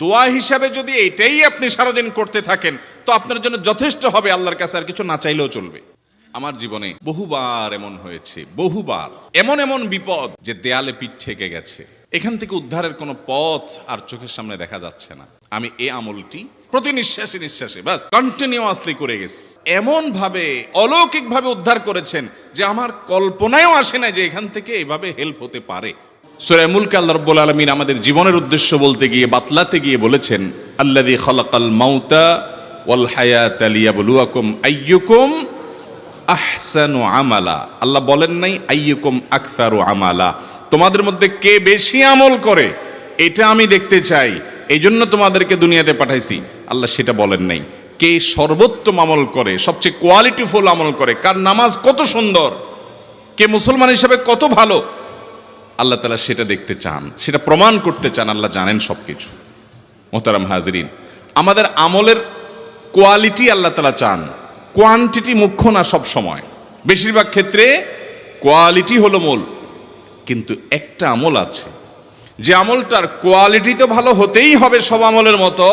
দোয়া হিসাবে যদি এটাই আপনি সারাদিন করতে থাকেন তো আপনার জন্য যথেষ্ট হবে, আল্লাহর কাছে আর কিছু না চাইলেও চলবে। আমার জীবনে বহুবার এমন হয়েছে, বহুবার এমন এমন বিপদ যে দেয়ালে পিঠ ঠেকে গেছে, এখান থেকে উদ্ধারের কোনো পথ আর চোখের সামনে দেখা যাচ্ছে না। আমি এই আমলটি প্রতি নিঃশ্বাসে নিঃশ্বাসে বাস কন্টিনিউয়াসলি করে গেছি, এমন ভাবে অলৌকিক ভাবে উদ্ধার করেছেন যে আমার কল্পনায়ও আসে না যে এখান থেকে এভাবে হেল্প হতে পারে। সূরা মুলকে আল্লাহ রাব্বুল আলামিন আমাদের জীবনের উদ্দেশ্য বলতে গিয়ে, বাতলাতে গিয়ে বলেছেন, আল্লাযী খালাকাল মাউতা ওয়াল হায়াতা লিয়াবলুয়াকুম আইয়ুকুম আহসানু আমালা। আল্লাহ বলেন নাই আইয়ুকুম আকসারু আমালা, তোমাদের মধ্যে কে বেশি আমল করে এটা আমি দেখতে চাই, এই জন্য তোমাদেরকে দুনিয়াতে পাঠাইছি। আল্লাহ সেটা বলেন নাই। কে সর্বোত্তম আমল করে, সবচেয়ে কোয়ালিটিফুল আমল করে, কার নামাজ কত সুন্দর, কে মুসলমান হিসেবে কত ভালো, আল্লাহ তাআলা সেটা দেখতে চান, সেটা প্রমাণ করতে চান। আল্লাহ জানেন সবকিছু। মোহতারাম হাজিরিন, আমাদের আমলের কোয়ালিটি আল্লাহ তাআলা চান, কোয়ান্টিটি মুখ্য না। সব সময় বেশিরভাগ ক্ষেত্রে কোয়ালিটি হলো মূল। কিন্তু একটা আমল আছে যে আমলটার কোয়ালিটি তো ভালো হতেই হবে সব আমলের মতো,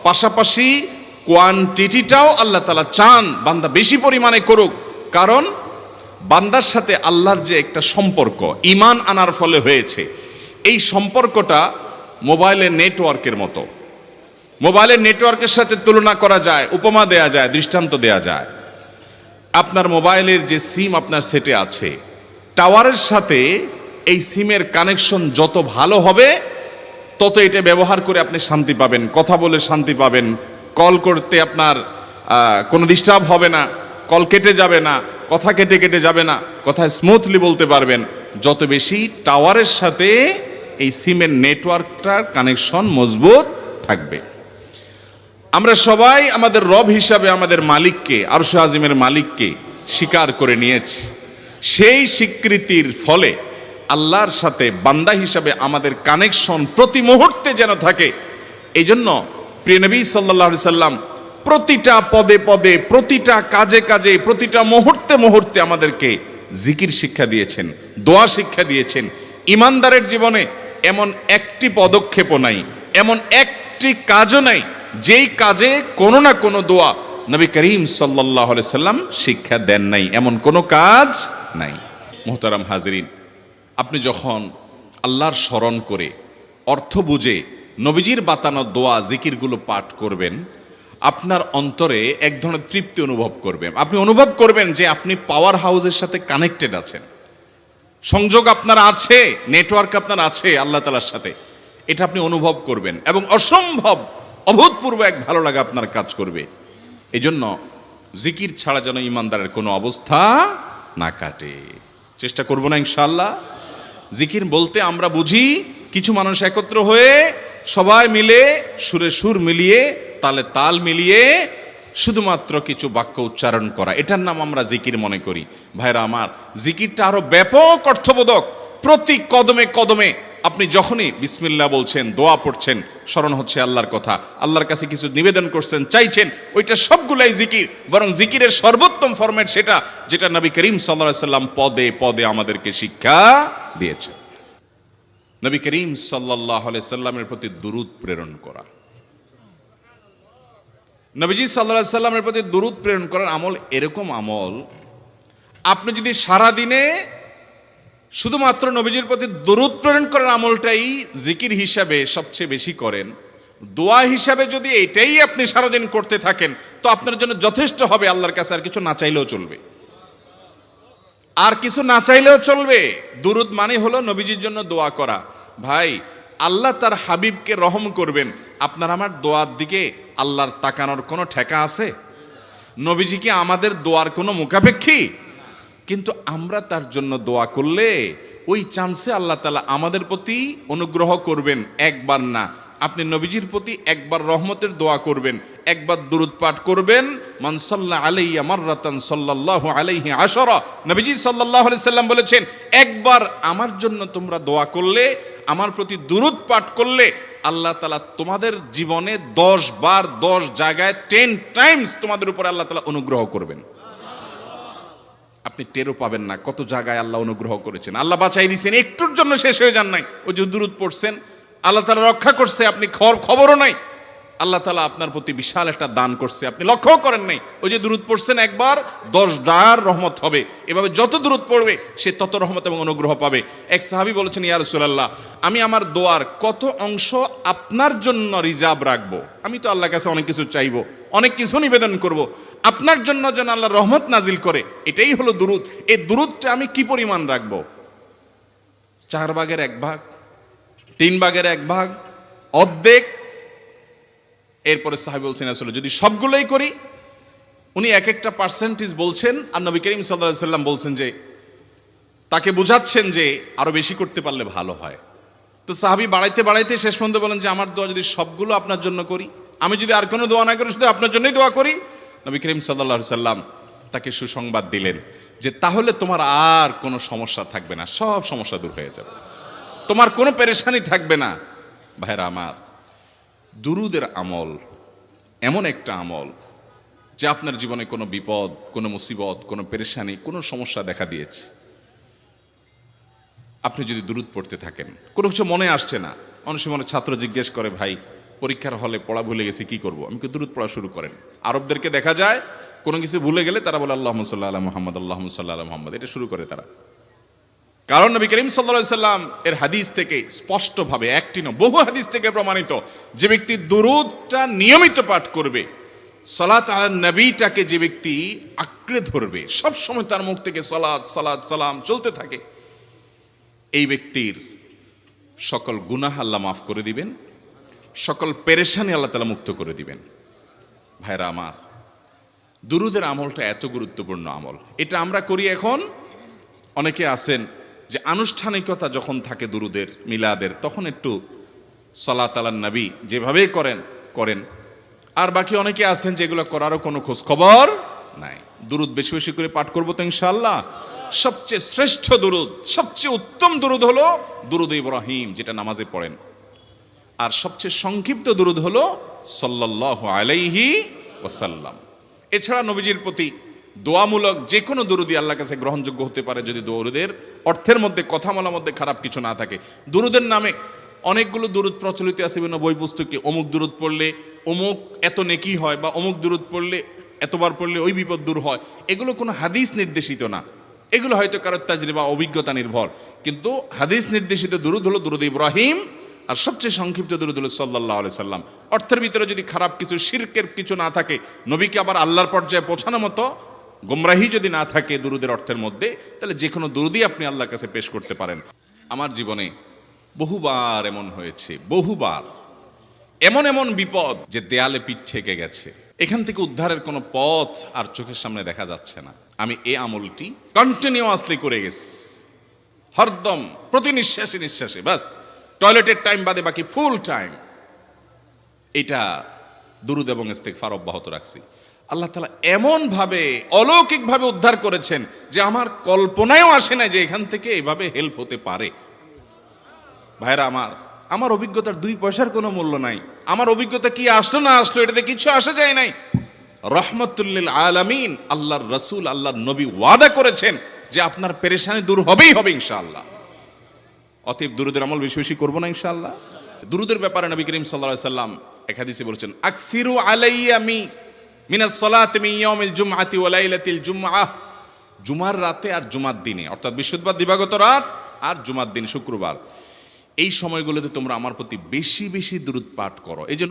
পাশাপাশি কোয়ান্টিটিটাও আল্লাহ তাআলা চান বান্দা বেশি পরিমাণে করুক। কারণ বান্দার সাথে আল্লাহর যে একটা সম্পর্ক ঈমান আনার ফলে হয়েছে, এই সম্পর্কটা মোবাইলের নেটওয়ার্কের মতো। মোবাইলের নেটওয়ার্কের সাথে তুলনা করা যায়, উপমা দেয়া যায়, দৃষ্টান্ত দেয়া যায়। আপনার মোবাইলের যে সিম আপনার সেটে আছে, টাওয়ারের সাথে এই সিমের কানেকশন যত ভালো হবে তত এটা ব্যবহার করে আপনি শান্তি পাবেন, কথা বলে শান্তি পাবেন, কল করতে আপনার কোনো ডিস্টার্ব হবে না, কল কেটে যাবে না, কথা কেটে কেটে যাবে না, কথা স্মুথলি বলতে পারবেন। যত বেশি টাওয়ারের সাথে এই সিমের নেটওয়ার্কটার কানেকশন মজবুত থাকবে। আমরা সবাই আমাদের রব হিসাবে আমাদের মালিককে, আরশ আজিমের মালিককে স্বীকার করে নিয়েছি। সেই স্বীকৃতির ফলে আল্লাহর সাথে বান্দা হিসাবে আমাদের কানেকশন প্রতি মুহূর্তে যেন থাকে। এই জন্য প্রিয় নবী সাল্লাল্লাহু আলাইহি সাল্লাম প্রতিটা পদে পদে, প্রতিটা কাজে কাজে, প্রতিটা মুহূর্তে মুহূর্তে আমাদেরকে জিকির শিক্ষা দিয়েছেন, দোয়া শিক্ষা দিয়েছেন। ইমানদারের জীবনে এমন একটি পদক্ষেপও নাই, এমন একটি কাজও নাই যেই কাজে কোনো না কোনো দোয়া নবী করিম সাল্লাল্লাহু আলাইহি সাল্লাম শিক্ষা দেন নাই, এমন কোনো কাজ নাই। মুহতারাম হাজিরিন, আপনি যখন আল্লাহর স্মরণ করে অর্থ বুঝে নবীজির বাতানো দোয়া জিকিরগুলো পাঠ করবেন, আপনার অন্তরে এক ধরনের তৃপ্তি অনুভব করবেন। আপনি অনুভব করবেন যে আপনি পাওয়ার হাউসের সাথে কানেক্টেড আছেন, সংযোগ আপনার আছে, নেটওয়ার্ক আপনার আছে আল্লাহ তাআলার সাথে। এটা আপনি অনুভব করবেন এবং অসম্ভব অভূতপূর্ব এক ভালো লাগা আপনার কাজ করবে। এই জন্য জিকির ছাড়া যেন ইমানদারের কোনো অবস্থা না কাটে। চেষ্টা করব না ইনশাআল্লাহ। জিকির বলতে আমরা বুঝি কিছু মানুষ একত্র হয়ে সবাই মিলে সুরে সুর মিলিয়ে, তালে তাল মিলিয়ে শুধুমাত্র কিছু বাক্য উচ্চারণ করা, এটার নাম আমরা জিকির মনে করি। ভাইরা আমার, জিকিরটা আরো ব্যাপক অর্থবোধক। প্রতি কদমে কদমে আপনি যখনই বিসমিল্লাহ বলছেন, দোয়া পড়ছেন, স্মরণ হচ্ছে আল্লাহর কথা, আল্লাহর কাছে কিছু নিবেদন করছেন, চাইছেন, ওইটা সবগুলাই জিকির। বরং জিকিরের সর্বোত্তম ফরম্যাট সেটা যেটা নবী করিম সাল্লাল্লাহু আলাইহি সাল্লাম পদে পদে আমাদেরকে শিক্ষা দিয়েছেন। নবী করিম সাল্লাল্লাহু আলাইহি সাল্লামের প্রতি দুরূদ প্রেরণ করা। নবীজি সাল্লাল্লাহু আলাইহি সাল্লামের প্রতি দুরূদ প্রেরণ করার আমল এরকম আমল, আপনি যদি সারা দিনে শুধুমাত্র নবীজির প্রতি দরুদ প্রেরণ করার আমলটাই জিকির হিসাবে সবচেয়ে বেশি করেন, দোয়া হিসাবে যদি এটাই আপনি সারাদিন করতে থাকেন তো আপনার জন্য যথেষ্ট হবে, আল্লাহর কাছে আর কিছু না চাইলেও চলবে। আর কিছু না চাইলেও চলবে। দুরুদ মানে হলো নবীজির জন্য দোয়া করা। ভাই, আল্লাহ তার হাবিবকে রহম করবেন, আপনার আমার দোয়ার দিকে আল্লাহর তাকানোর কোনো ঠেকা আছে? নবীজি কি আমাদের দোয়ার কোনো মুখাপেক্ষী? কিন্তু আমরা তার জন্য দোয়া করলে ওই চান্সে আল্লাহ তাআলা আমাদের প্রতি অনুগ্রহ করবেন। একবার না, আপনি নবীজির প্রতি একবার রহমতের দোয়া করবেন, একবার দুরূদ পাঠ করবেন। মান সাল্লা আলাইয়া মাররাতান সাল্লাল্লাহু আলাইহি আশারা, নবীজি সাল্লাল্লাহু আলাইহি সাল্লাম বলেছেন, একবার আমার জন্য তোমরা দোয়া করলে, আমার প্রতি দুরূদ পাঠ করলে, আল্লাহ তাআলা তোমাদের জীবনে 10 বার 10 জায়গায় 10 টাইমস তোমাদের উপর আল্লাহ তাআলা অনুগ্রহ করবেন। আপনি টেরও পাবেন না কত জায়গায় আল্লাহ অনুগ্রহ করেছেন, আল্লাহ বাঁচাই দিয়েছেন, একটুর জন্য শেষ হয়ে যান নাই। ওই যে দুরূদ পড়ছেন, আল্লাহ তাআলা রক্ষা করছে, আপনি খবরও নাই। আল্লাহ তাআলা আপনার প্রতি বিশাল একটা দান করছে, আপনি লক্ষ্য করেন নাই। ওই যে দুরূদ পড়ছেন একবার, 10বার রহমত হবে। এভাবে যত দুরূদ পড়বে সে তত রহমত এবং অনুগ্রহ পাবে। এক সাহাবী বলেছেন, ইয়া রাসূলুল্লাহ, আমি আমার দোয়ার কত অংশ আপনার জন্য রিজার্ভ রাখবো? আমি তো আল্লাহর কাছে অনেক কিছু চাইবো, অনেক কিছু নিবেদন করব, আপনার জন্য যেন আল্লাহ রহমত নাজিল করে, এটাই হলো দুরূদ। এই দুরূদটা আমি কি পরিমাণ রাখবো? 4 ভাগের 1 ভাগ, 3 ভাগের 1 ভাগ, অর্ধেক? এরপরে সাহাবী বলছেন, আসলে যদি সবগুলোই করি, উনি এক একটা পার্সেন্টেজ বলছেন, আর নবী করিম সাল্লাল্লাহু আলাইহি সাল্লাম বলছেন যে, তাকে বোঝাচ্ছেন যে আরো বেশি করতে পারলে ভালো হয়। তো সাহাবী বাড়াইতে বাড়াইতে শেষ পর্যন্ত বলেন যে, আমার দোয়া যদি সবগুলো আপনার জন্য করি, আমি যদি আর কোনো দোয়া না করি, শুধু আপনার জন্যই দোয়া করি, নবী করিম সাল্লাল্লাহু আলাইহি সাল্লাম তাকে সুসংবাদ দিলেন যে তাহলে তোমার আর কোনো সমস্যা থাকবে না, সব সমস্যা দূর হয়ে যাবে, তোমার কোনো পেরেশানি থাকবে না। ভাইরা আমার, দুরুদের আমল এমন একটা আমল যে আপনার জীবনে কোনো বিপদ, কোনো মুসিবত, কোনো পেরেশানি, কোনো সমস্যা দেখা দিয়েছে, আপনি যদি দুরুদ পড়তে থাকেন, কোনো কিছু মনে আসছে না, অনেক সময় ছাত্র জিজ্ঞেস করে, ভাই পরীক্ষার হলে পড়া ভুলে গেছি, কি করব? আমি দুরুদ পড়া শুরু করেন। আরবদেরকে দেখা যায় কোনো কিছু ভুলে গেলে তারা বলে আল্লাহুম্মা সাল্লি আলা মুহাম্মদ, আল্লাহুম্মা সাল্লি আলা মুহাম্মদ, এটা শুরু করে তারা। কারণ নবী করিম সাল্লাল্লাহু আলাইহি সাল্লাম এর হাদিস থেকে স্পষ্টভাবে, একটি নয় বহু হাদিস থেকে প্রমাণিত, যে ব্যক্তি দুরূদটা নিয়মিত পাঠ করবে, সালাত আলা নবীটাকে যে ব্যক্তি আঁকড়ে ধরবে, সব সময় তার মুখ থেকে সালাত সালাত সালাম চলতে থাকে, এই ব্যক্তির সকল গুনাহ আল্লাহ মাফ করে দিবেন, সকল পেরেশানি আল্লাহ তাআলা মুক্ত করে দিবেন। ভাইরা আমার, দুরূদের আমলটা এত গুরুত্বপূর্ণ আমল, এটা আমরা করি এখন। অনেকে আছেন যে আনুষ্ঠানিকতা যখন থাকে দুরুদের, মিলাদের, তখন একটু সালাত আলা নবী যেভাবেই করেন। আর বাকি অনেকে আছেন যেগুলো করারও কোনো খোঁজ খবর নাই। দুরুদ বেশি বেশি করে পাঠ করবো তো ইনশাআল্লাহ। সবচেয়ে শ্রেষ্ঠ দুরুদ, সবচেয়ে উত্তম দুরুদ হলো দুরুদ ইব্রাহিম, যেটা নামাজে পড়েন। আর সবচেয়ে সংক্ষিপ্ত দুরুদ হলো সাল্লাল্লাহু আলাইহি ওয়াসাল্লাম। এছাড়া নবীজির প্রতি দোয়ামূলক যে কোনো দুরুদই আল্লাহর কাছে গ্রহণযোগ্য হতে পারে, যদি দুরুদের অর্থের মধ্যে, কথা বলার মধ্যে খারাপ কিছু না থাকে। দুরুদের নামে অনেকগুলো দুরুদ প্রচলিত আছে বিভিন্ন বই পুস্তকে, অমুক দুরুদ পড়লে অমুক এত নেকি হয়, বা অমুক দুরুদ পড়লে এতবার পড়লে ওই বিপদ দূর হয়। এগুলো কোনো হাদিস নির্দেশিত না, এগুলো হয়তো কারোর তাজরিবা, অভিজ্ঞতা নির্ভর। কিন্তু হাদিস নির্দেশিত দুরুদ হলো দুরুদ ইব্রাহিম, আর সবচেয়ে সংক্ষিপ্ত দুরুদ হলো সাল্লাল্লাহু আলাইহি সাল্লাম। অর্থের ভিতরে যদি খারাপ কিছু, শিরকের কিছু না থাকে, নবীকে আবার আল্লাহর পর্যায়ে পৌঁছানোর মতো গোমরাহি যদি না থাকে দুরুদের অর্থের মধ্যে, তাহলে যে কোনো দুরুদই আপনি আল্লাহর কাছে পেশ করতে পারেন। আমার জীবনে বহুবার এমন হয়েছে, বহুবার এমন এমন বিপদ যে দেয়ালে পিঠ ঠেকে গেছে, এখান থেকে উদ্ধারের কোনো পথ আর চোখের সামনে দেখা যাচ্ছে না। আমি এই আমলটি কন্টিনিউয়াসলি করে গেছি, হরদম, প্রতি নিঃশ্বাসে নিঃশ্বাসে, বাস টয়লেটের টাইম বাদে বাকি ফুল টাইম এটা দুরুদ এবং ইস্তেগফার অব্যাহত রাখছি। আল্লাহ তাআলা এমন ভাবে, অলৌকিক ভাবে উদ্ধার করেছেন যে আমার কল্পনায়ও আসে না যে এখান থেকে এভাবে হেল্প হতে পারে। ভাইরা আমার অভিজ্ঞতার 2 পয়সার কোনো মূল্য নাই। আমার অভিজ্ঞতা কি আসলো না আসলো, এটাতে কিছু আসা যায় নাই। রহমাতুল লিল আলামিন, আল্লাহর রাসূল, আল্লাহর নবী ওয়াদা করেছেন যে আপনার পেরেশানি দূর হবেই হবে ইনশাআল্লাহ। অতএব দুরুদের আমল বেশি বেশি করবো না ইনশাআল্লাহ। দুরুদের ব্যাপারে নবী করিম সাল্লাল্লাহু আলাইহি সাল্লাম এক হাদিসে বলেছেন, আকফিরু আলাইয়া মিনাস সালাতি মিন ইয়াউমিল জুমআতি ওয়া লাইলাতিল জুমআহ, জুমার রাতে আর জুমার দিনে, অর্থাৎ বৃহস্পতিবার দিবাগত রাত আর জুমার দিন শুক্রবার, এই সময়গুলোতে তোমরা আমার প্রতি বেশি বেশি দুরূদ পাঠ করো। এই জন্য